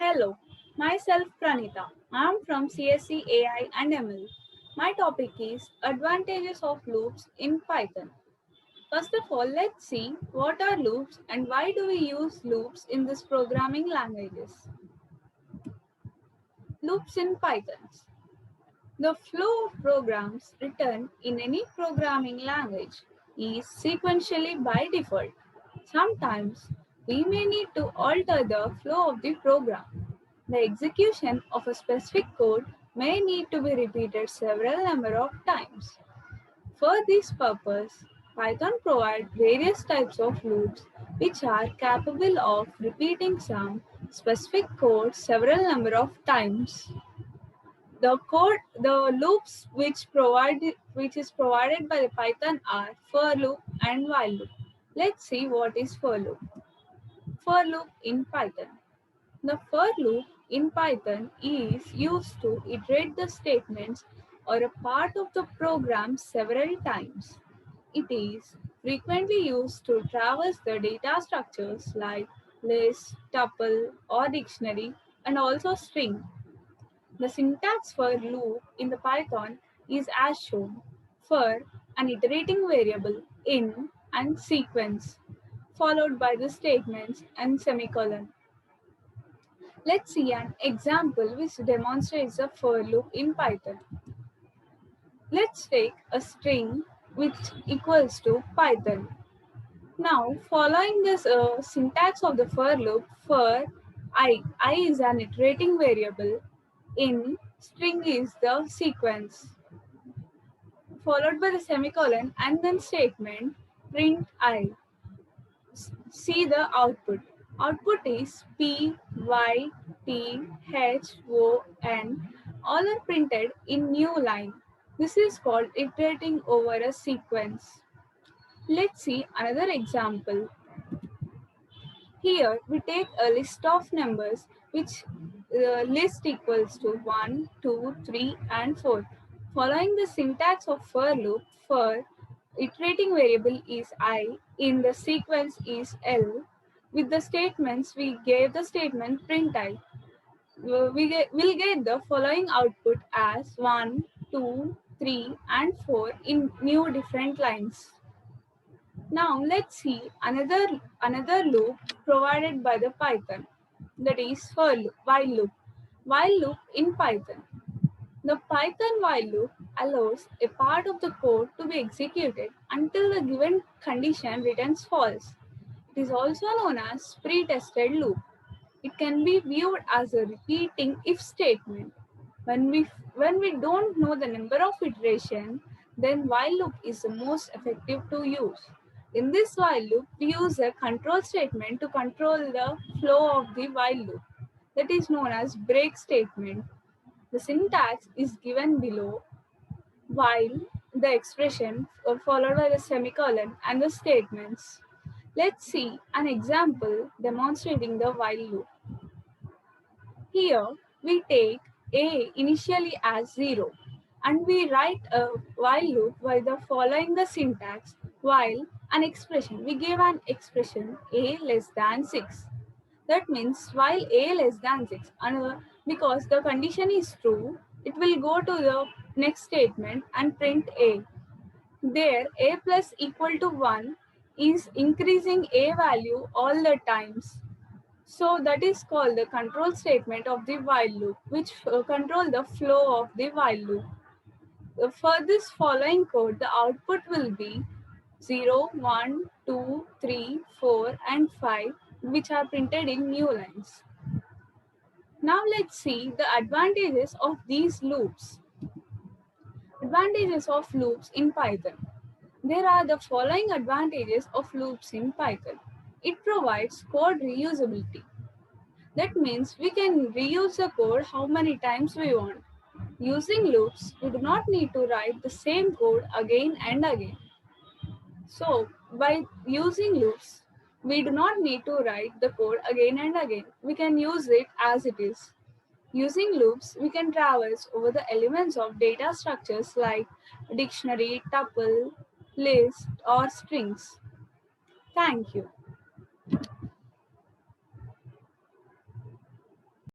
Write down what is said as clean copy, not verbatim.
Hello, myself Pranita. I am from CSC AI and ML. My topic is advantages of loops in Python. First of all, let's see what are loops and why do we use loops in this programming languages. Loops in Python. The flow of programs written in any programming language is sequentially by default. Sometimes we may need to alter the flow of the program. The execution of a specific code may need to be repeated several number of times. For this purpose, Python provides various types of loops which are capable of repeating some specific code several number of times. The loops which is provided by the Python are for loop and while loop. Let's see what is for loop. For loop in Python. The for loop in Python is used to iterate the statements or a part of the program several times. It is frequently used to traverse the data structures like list, tuple, or dictionary, and also string. The syntax for loop in the Python is as shown: for an iterating variable in and sequence, followed by the statements and semicolon. Let's see an example which demonstrates a for loop in Python. Let's take a string which equals to Python. Now, following this syntax of the for loop, for I is an iterating variable, in string is the sequence, followed by the semicolon and then statement print I. See the output. Output is P, Y, T, H, O, N. All are printed in new line. This is called iterating over a sequence. Let's see another example. Here we take a list of numbers which list equals to 1, 2, 3 and 4. Following the syntax of for loop, for iterating variable is I, in the sequence is L. With the statements, we gave the statement print I. We'll get the following output as 1, 2, 3 and 4 in new different lines. Now let's see another loop provided by the Python, that is for loop, while loop. While loop in Python. The Python while loop allows a part of the code to be executed until the given condition returns false. It is also known as pre-tested loop. It can be viewed as a repeating if statement. When we don't know the number of iteration, then while loop is the most effective to use. In this while loop, we use a control statement to control the flow of the while loop. That is known as break statement. The syntax is given below, while the expression followed by the semicolon and the statements. Let's see an example demonstrating the while loop. Here we take a initially as 0 and we write a while loop by the following the syntax while an expression. We give an expression a less than 6. That means while a less than 6, and because the condition is true, it will go to the next statement and print a. There a plus equal to 1 is increasing a value all the times. So that is called the control statement of the while loop, which control the flow of the while loop. For this following code, the output will be 0, 1, 2, 3, 4, and 5, which are printed in new lines. Now let's see the advantages of these loops. Advantages of loops in Python. There are the following advantages of loops in Python. It provides code reusability. That means we can reuse the code how many times we want. Using loops, we do not need to write the same code again and again. So, by using loops, we do not need to write the code again and again. We can use it as it is. Using loops, we can traverse over the elements of data structures like dictionary, tuple, list, or strings. Thank you.